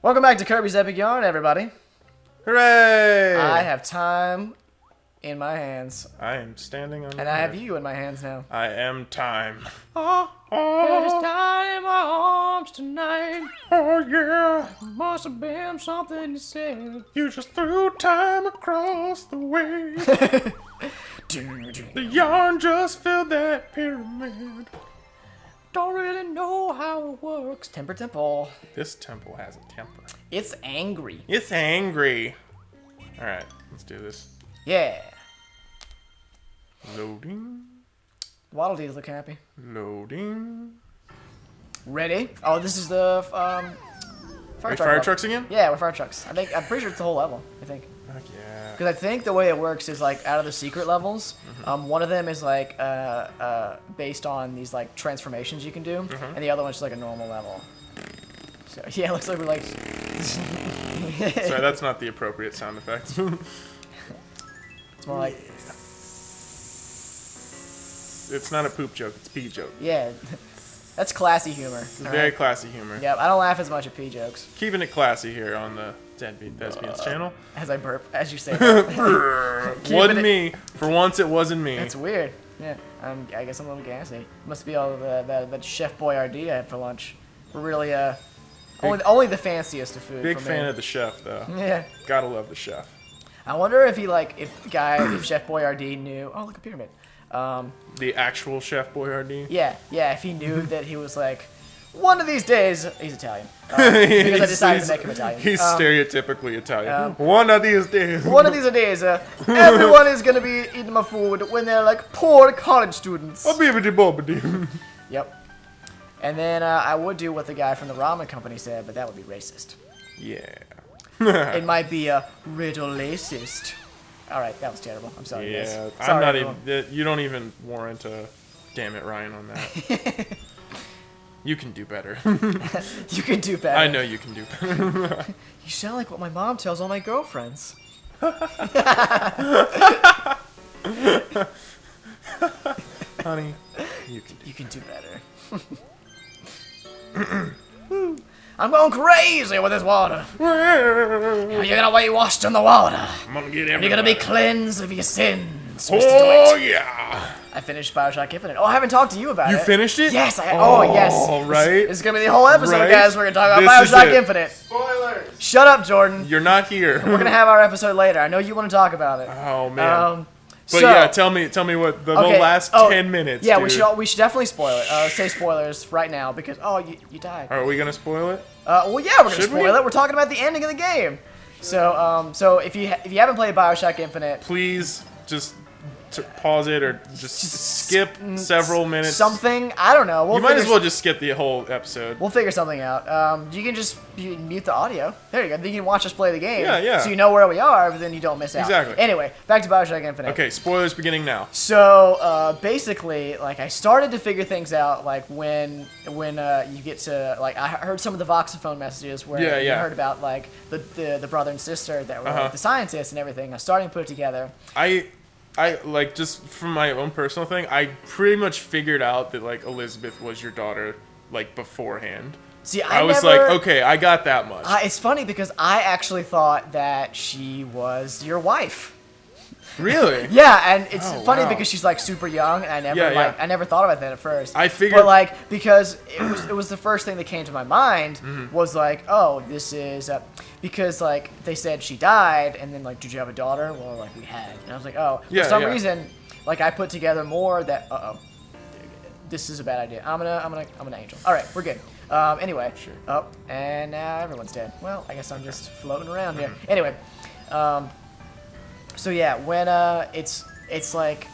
Welcome back to Kirby's Epic Yarn, everybody. Hooray! I have time in my hands. I am standing on. And I have you in my hands now. I am time. It is time in my arms tonight. Oh yeah! Must have been something you said. You just threw time across the way. The yarn just filled that pyramid. Don't really know how it works. Temper temple. This temple has a temper. It's angry. It's angry. Alright, let's do this. Yeah. Loading. Waddle Dees look happy. Loading. Ready? Oh, this is the Fire trucks again? Yeah, with fire trucks. I'm pretty sure it's the whole level. I think. Heck yeah. Because I think the way it works is like out of the secret levels, one of them is like based on these like transformations you can do, and the other one's just like a normal level. So yeah, it looks like we're like. Sorry, that's not the appropriate sound effect. It's more like. It's not a poop joke, it's a pee joke. Yeah, that's classy humor. It's very classy humor. Yep, I don't laugh as much at pee jokes. Keeping it classy here on the Deadbeat Thespians channel. As I burp, as you say that. Wasn't me. For once, it wasn't me. It's weird. Yeah, I guess I'm a little gassy. Must be all that Chef Boyardee I had for lunch. We're really only the fanciest of food. Big for fan me. of the chef, though. Yeah. Gotta love the chef. I wonder if if Chef Boyardee knew. Oh, look, a pyramid. The actual Chef Boyardee? Yeah, if he knew that he was like, one of these days, he's Italian. Because I decided to make him Italian. He's stereotypically Italian. One of these days. One of these days, everyone is going to be eating my food when they're like poor college students. Oh, bibbidi bobbidi. Yep. And then I would do what the guy from the ramen company said, but that would be racist. Yeah. It might be a riddle-lacist. Alright, that was terrible. I'm sorry, guys. Yeah, Sorry, I'm not everyone. even. You don't even warrant a damn it, Ryan, on that. You can do better. You can do better. I know you can do better. You sound like what my mom tells all my girlfriends. Honey, You can do better. I'm going crazy with this water. You're gonna be washed in the water. I'm gonna get You're everybody. gonna be cleansed of your sins. Mr. Oh, Dwight. yeah. I finished Bioshock Infinite. Oh, I haven't talked to you about it. You finished it? Yes. Yes. Oh, right. This is gonna be the whole episode, Right. guys. We're gonna talk about This is Bioshock it. Infinite. Spoilers. Shut up, Jordan. You're not here. We're gonna have our episode later. I know you want to talk about it. Oh, man. But So- yeah, tell me what the last 10 minutes. Yeah, dude. we should definitely spoil it. Say spoilers right now because you died. Are we gonna spoil it? Well, yeah, we're gonna Should spoil we? it. We're talking about the ending of the game. So if you haven't played Bioshock Infinite, Please just pause it or just skip several minutes. something I don't know. You might as well just skip the whole episode. We'll figure something out. You can just mute the audio. There you go. Then you can watch us play the game. Yeah. So you know where we are, but then you don't miss out. Exactly. Anyway, back to Bioshock Infinite. Okay, spoilers beginning now. So basically, like I started to figure things out, like when you get to like I heard some of the voxophone messages where Yeah, you yeah. heard about like the brother and sister that were like, the scientists and everything. I was starting to put it together. I like just from my own personal thing, I pretty much figured out that like Elizabeth was your daughter like beforehand. See, I was like, okay, I got that much. It's funny because I actually thought that she was your wife. Really? Yeah, and it's Oh, funny wow. because she's like super young, and I never Yeah. I never thought about that at first. I figured- but like because it was the first thing that came to my mind Mm-hmm. was like, oh, this is because like they said she died, and then like, did you have a daughter? Well, like we had, and I was like, oh, Yeah, for some yeah. reason, like I put together more that this is a bad idea. I'm an angel. All right, we're good. Anyway, Sure. oh, and now everyone's dead. Well, I guess I'm just floating around here. Mm-hmm. Anyway, so yeah, when it's like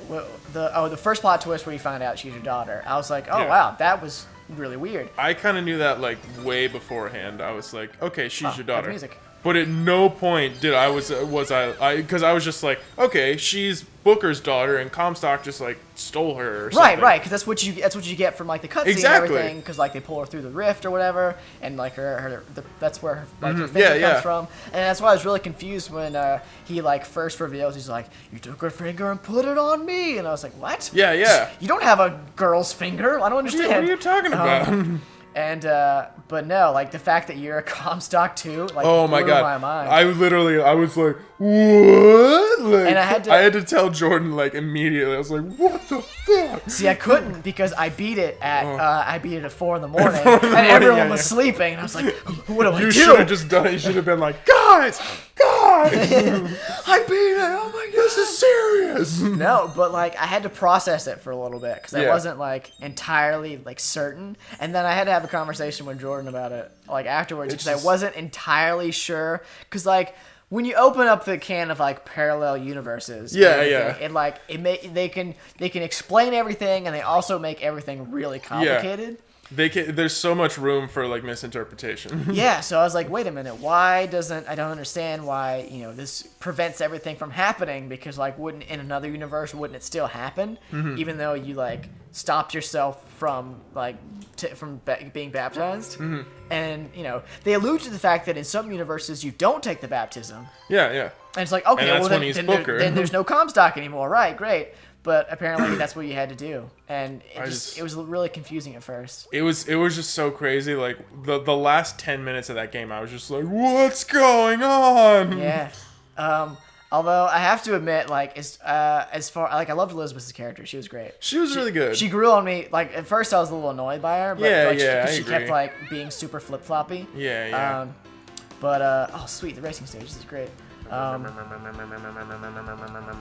the first plot twist where you find out she's your daughter, I was like, oh Yeah. wow, that was really weird. I kind of knew that like way beforehand. I was like, okay, she's your got the daughter. music. But at no point did I because I was just like, okay, she's Booker's daughter, and Comstock just like stole her. Or something. Right, because that's what you get from like the cutscene Exactly. and everything, because like they pull her through the rift or whatever, and like that's where her, like, her Mhm. finger Yeah, comes yeah. from, and that's why I was really confused when he like first reveals he's like, you took her finger and put it on me, and I was like, what? Yeah. You don't have a girl's finger. I don't understand. What are you talking about? And but no, like the fact that you're a Comstock too, like Oh my blew god! my mind. I was like, what? Like, And I had to tell Jordan like immediately. I was like, what the fuck? See, I couldn't because I beat it at 4 in the morning, and everyone was sleeping, and I was like, what do I do? You should have just done it. You should have been like, guys, I beat it. Oh my god, this is serious. No, but like I had to process it for a little bit because I Yeah. wasn't like entirely like certain, and then I had to have a conversation with Jordan about it like afterwards because I wasn't entirely sure because like when you open up the can of like parallel universes, and everything, it like they can explain everything and they also make everything really complicated. There's so much room for like misinterpretation. Yeah, so I was like, wait a minute, I don't understand why, this prevents everything from happening because like wouldn't in another universe wouldn't it still happen even though you like stopped yourself from like being baptized? And they allude to the fact that in some universes you don't take the baptism. Yeah. And it's like, okay, And that's well when he's then Booker. then there's no Comstock anymore, right? Great. But apparently that's what you had to do, and it was really confusing at first. It was just so crazy. Like the last 10 minutes of that game, I was just like, what's going on? Yeah. Although I have to admit, like as far like I loved Elizabeth's character, she was great. She was really good. She grew on me. Like at first I was a little annoyed by her, but she kept like being super flip floppy. Yeah. Oh sweet, the racing stage, this is great.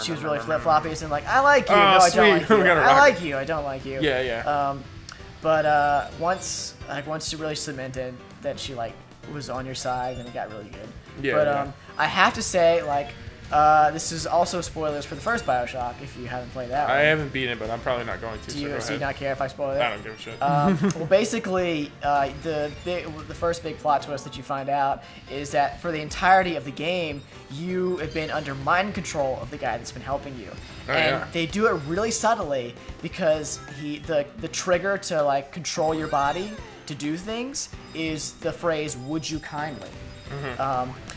She was really flip floppy and like, I like you, no, I don't like you. I like you, I don't like you. Yeah. But once she really cemented that she like was on your side, then it got really good. Yeah. I have to say, like, this is also spoilers for the first Bioshock if you haven't played that one. I haven't beaten it, but I'm probably not going to. Do you not care if I spoil it? I don't give a shit. Well, basically, the first big plot twist that you find out is that for the entirety of the game, you have been under mind control of the guy that's been helping you, they do it really subtly because the trigger to like control your body to do things is the phrase "Would you kindly."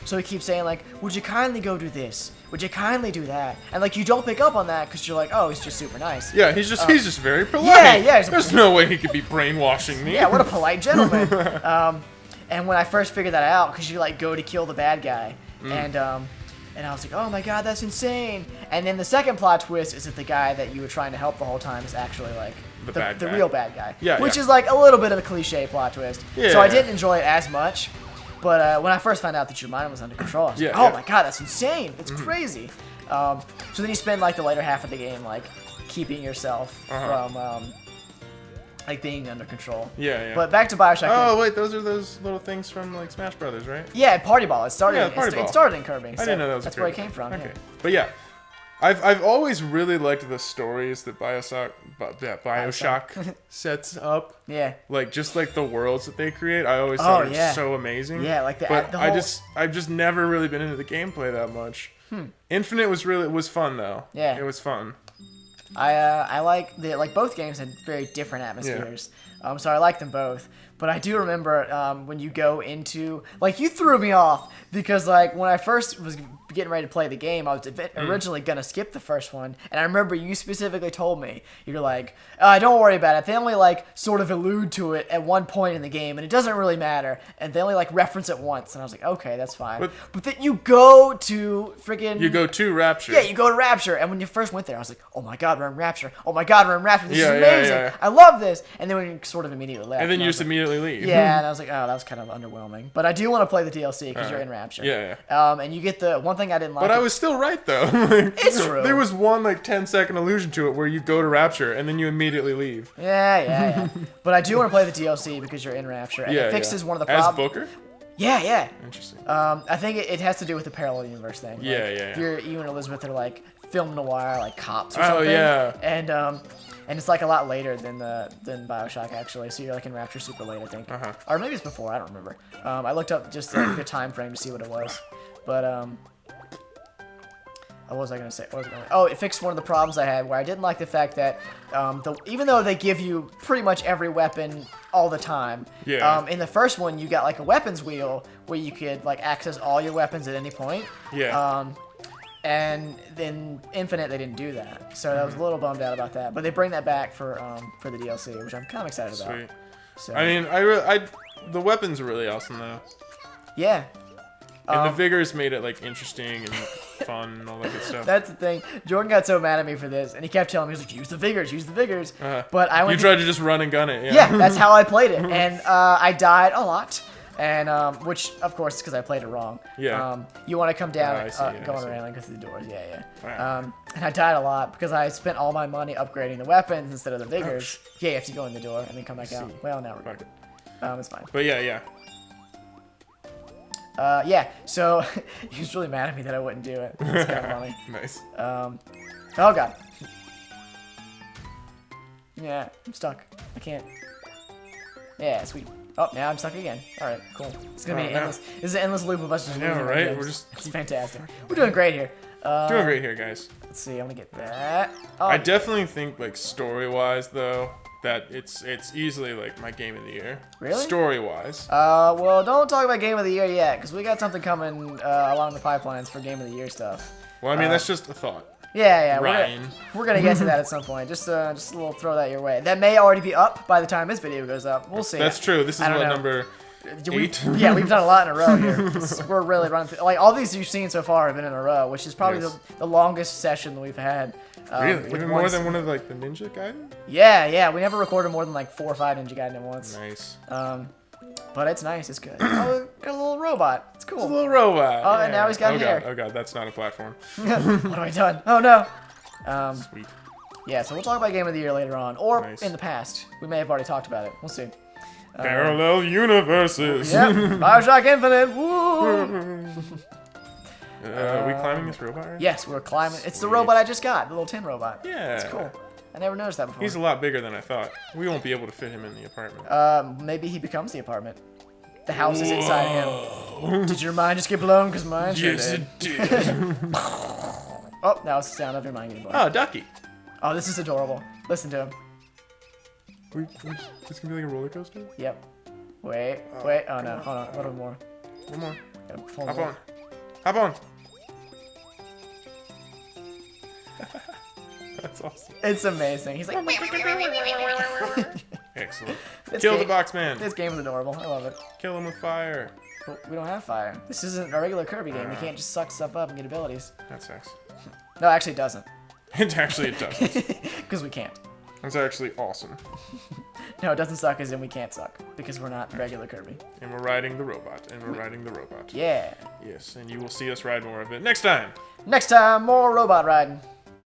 So he keeps saying like, would you kindly go do this? Would you kindly do that? And like you don't pick up on that because you're like, oh, he's just super nice. Yeah, he's just very polite. Yeah. There's no way he could be brainwashing me. Yeah, what a polite gentleman. And when I first figured that out, because you like go to kill the bad guy, and I was like, oh my god, that's insane. And then the second plot twist is that the guy that you were trying to help the whole time is actually like the real bad guy. Yeah, which is like a little bit of a cliche plot twist. Yeah. So I didn't enjoy it as much. But when I first found out that your mind was under control, I was like, oh my god, that's insane. It's crazy. So then you spend like the later half of the game like keeping yourself from like being under control. Yeah. But back to Bioshock. Oh wait, those are those little things from like Smash Brothers, right? Yeah, Party Ball. It started. It started in Kirby. I didn't know that was. That's a where it Kirby. came from. Okay, Yeah. but yeah, I've always really liked the stories that Bioshock sets up. Yeah. Like just like the worlds that they create, I always thought were so amazing. Yeah, like but the whole... I've just never really been into the gameplay that much. Infinite was fun though. Yeah. It was fun. I like both games had very different atmospheres. So I like them both. But I do remember when you go into like you threw me off because like when I first was getting ready to play the game, I was originally gonna skip the first one, and I remember you specifically told me you're like, don't worry about it. They only like sort of allude to it at one point in the game, and it doesn't really matter. And they only like reference it once, and I was like, okay, that's fine. But then you go to freaking Rapture. Yeah, you go to Rapture, and when you first went there, I was like, oh my god, we're in Rapture. Oh my god, we're in Rapture. This is amazing. Yeah. I love this. And then we sort of immediately left. And then you just immediately leave. Yeah, and I was like, oh, that was kind of underwhelming. But I do want to play the DLC because you're in Rapture. Yeah. And you get the one thing I didn't like. But I was still right though. It's true. There was one like 10-second allusion to it where you go to Rapture and then you immediately leave. Yeah. But I do want to play the DLC because you're in Rapture, and it fixes one of the problems. As Booker? Yeah. Interesting. I think it has to do with the parallel universe thing. Yeah. If you and Elizabeth are like film noir, like cops or something. Oh yeah. And it's like a lot later than Bioshock actually. So you're like in Rapture super late, I think. Or maybe it's before. I don't remember. I looked up just like, the time frame to see what it was. But what was I gonna say? It fixed one of the problems I had where I didn't like the fact that even though they give you pretty much every weapon all the time, in the first one you got like a weapons wheel where you could like access all your weapons at any point. And then Infinite they didn't do that, so I was a little bummed out about that. But they bring that back for the DLC, which I'm kind of excited about. So I mean, the weapons are really awesome though. yeah. And the vigors made it like interesting and fun and all that good stuff. That's the thing. Jordan got so mad at me for this, and he kept telling me, he was like, use the vigors, use the vigors. But I went. You tried to just run and gun it. Yeah, that's how I played it, and I died a lot. And which of course is because I played it wrong. Yeah. You want to come down, going around and go through the doors. Yeah. Wow. And I died a lot because I spent all my money upgrading the weapons instead of the vigors. Yeah, you have to go in the door and then come back out. Well, now we're good. It's fine. But yeah. Yeah. So he was really mad at me that I wouldn't do it. It's kind of funny. Nice. Oh god. Yeah, I'm stuck. I can't. Yeah, sweet. Oh, now I'm stuck again. All right, cool. It's gonna be endless. This is an endless loop of us just losing. Right? It's fantastic. We're doing great here. Doing great here, guys. Let's see. I'm gonna get that. Oh. I definitely think like story-wise though, that it's easily like my game of the year. Really? Story-wise. Well, don't talk about game of the year yet, because we got something coming along the pipelines for game of the year stuff. Well, I mean that's just a thought. Yeah. Ryan. We're gonna get to that at some point. Just a little throw that your way. That may already be up by the time this video goes up. We'll see. That's true. This is what number 8? We've done a lot in a row here. We're really running through. Like all these you've seen so far have been in a row, which is probably the longest session that we've had. Really? Even more than one of like the Ninja Gaiden? Yeah. We never recorded more than like 4 or 5 Ninja Gaiden at once. Nice. But it's nice. It's good. Oh, got a little robot. It's cool. It's a little robot. Oh, and now he's got hair. Oh god, that's not a platform. What have I done? Oh no. Sweet. Yeah, so we'll talk about game of the year later on, or Nice. in the past. We may have already talked about it. We'll see. Parallel universes. Yep. Bioshock Infinite. Woo! Are we climbing this robot right? Yes, we're climbing. It's the robot I just got, the little tin robot. Yeah. It's cool. I never noticed that before. He's a lot bigger than I thought. We won't be able to fit him in the apartment. Maybe he becomes the apartment. The house is inside him. Did your mind just get blown? Because mine sure did. Yes, it did. Oh, now it's the sound of your mind getting blown. Oh, Ducky. Oh, this is adorable. Listen to him. This gonna be like a roller coaster? Yep. Wait. Oh no, hold on. A little more. One more. Hop on. Hop on. That's awesome. It's amazing. He's like. Excellent. Kill the box man. This game is adorable. I love it. Kill him with fire. But we don't have fire. This isn't a regular Kirby game. You can't just suck stuff up and get abilities. That sucks. No, actually, it doesn't. It doesn't. Because we can't. That's actually awesome. No, it doesn't suck as in we can't suck. Because we're not regular Kirby. And we're riding the robot. And we're riding the robot. Yeah. Yes, and you will see us ride more of it next time. Next time, more robot riding.